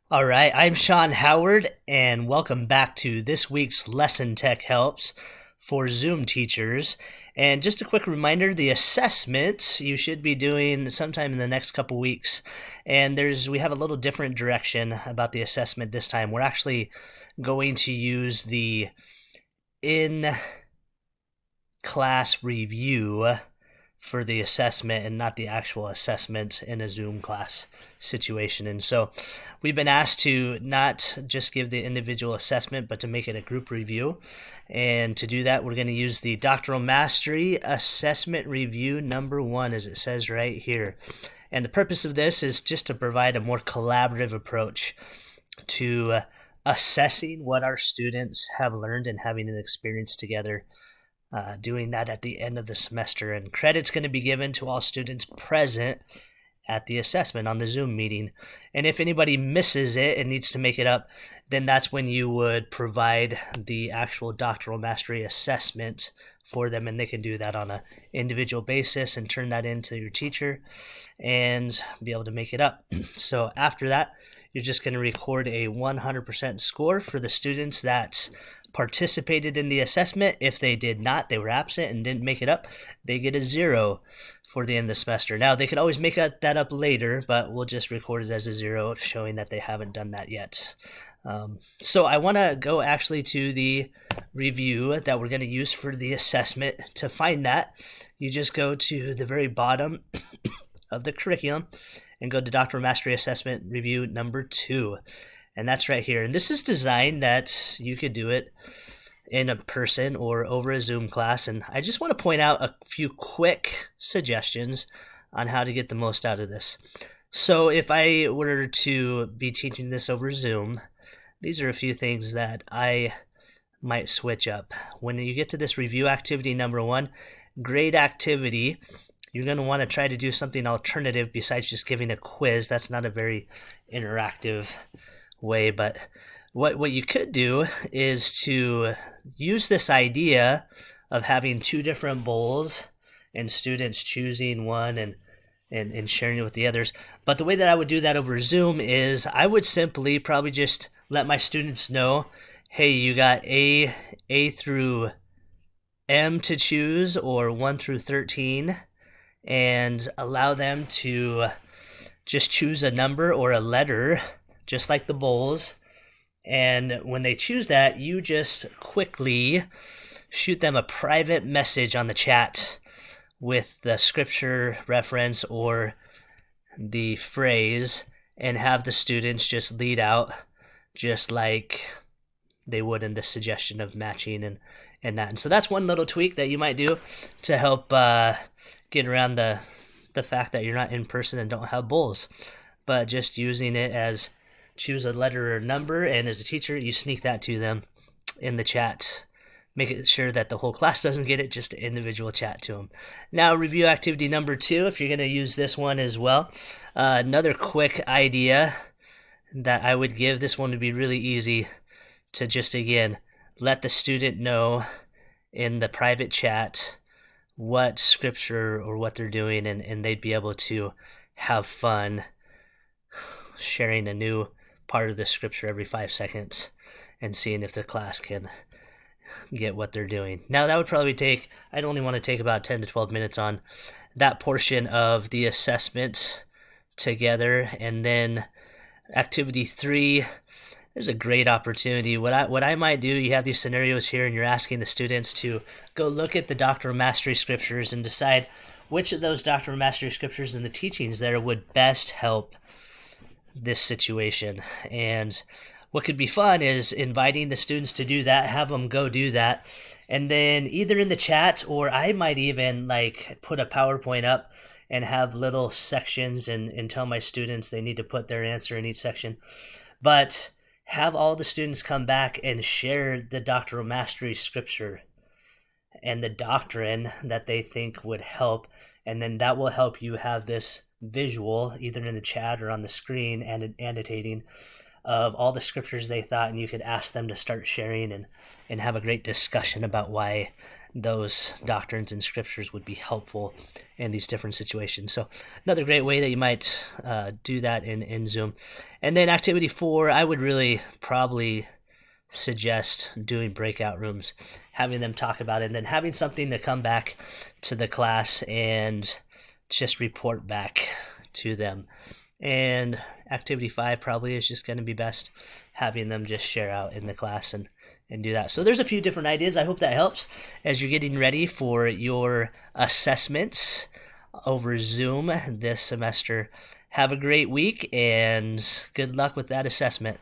All right, I'm Sean Howard, and welcome back to this week's Lesson Tech Helps for Zoom teachers. And just a quick reminder, the assessment you should be doing sometime in the next couple weeks. And we have a little different direction about the assessment this time. We're actually going to use the in-class review for the assessment and not the actual assessment in a Zoom class situation. And so we've been asked to not just give the individual assessment, but to make it a group review. And to do that, we're going to use the Doctoral Mastery Assessment Review number 1, as it says right here. And the purpose of this is just to provide a more collaborative approach to assessing what our students have learned and having an experience together, doing that at the end of the semester. And credit's going to be given to all students present at the assessment on the Zoom meeting. And if anybody misses it and needs to make it up, then that's when you would provide the actual doctoral mastery assessment for them, and they can do that on an individual basis and turn that into your teacher and be able to make it up. So after that, you're just going to record a 100% score for the students that participated in the assessment. If they did not, they were absent and didn't make it up, they get a 0 for the end of the semester. Now, they could always make that up later, but we'll just record it as a 0, showing that they haven't done that yet. So I want to go actually to the review that we're going to use for the assessment. To find that, you just go to the very bottom of the curriculum and go to Doctoral Mastery Assessment Review number 2. And that's right here. And this is designed that you could do it in a person or over a Zoom class. And I just want to point out a few quick suggestions on how to get the most out of this. So if I were to be teaching this over Zoom, these are a few things that I might switch up. When you get to this review activity number 1, grade activity, you're going to want to try to do something alternative besides just giving a quiz. That's not a very interactive way, but what you could do is to use this idea of having 2 different bowls and students choosing one and sharing it with the others. But the way that I would do that over Zoom is I would simply probably just let my students know, hey, you got A through M to choose, or 1 through 13, and allow them to just choose a number or a letter, just like the bowls. And when they choose that, you just quickly shoot them a private message on the chat with the scripture reference or the phrase, and have the students just lead out just like they would in this suggestion of matching and that. And so that's one little tweak that you might do to help get around the fact that you're not in person and don't have bowls, but just using it as choose a letter or number, and as a teacher, you sneak that to them in the chat. Make it sure that the whole class doesn't get it, just an individual chat to them. Now, review activity number 2, if you're going to use this one as well. Another quick idea that I would give, this one would be really easy to just, again, let the student know in the private chat what scripture or what they're doing, and they'd be able to have fun sharing a new part of the scripture every 5 seconds and seeing if the class can get what they're doing. Now, that would probably I'd only want to take about 10 to 12 minutes on that portion of the assessment together. And then activity 3, there's a great opportunity. What I might do, you have these scenarios here and you're asking the students to go look at the doctoral mastery scriptures and decide which of those doctoral mastery scriptures and the teachings there would best help this situation. And what could be fun is inviting the students to do that, have them go do that, and then either in the chat, or I might even put a PowerPoint up and have little sections and tell my students they need to put their answer in each section. But have all the students come back and share the doctoral mastery scripture and the doctrine that they think would help, and then that will help you have this visual either in the chat or on the screen and annotating of all the scriptures they thought, and you could ask them to start sharing and have a great discussion about why those doctrines and scriptures would be helpful in these different situations. So another great way that you might do that in Zoom. And then activity 4, I would really probably suggest doing breakout rooms, having them talk about it, and then having something to come back to the class and just report back to them. And activity 5 probably is just going to be best, having them just share out in the class and do that. So there's a few different ideas. I hope that helps as you're getting ready for your assessments over Zoom this semester. Have a great week and good luck with that assessment.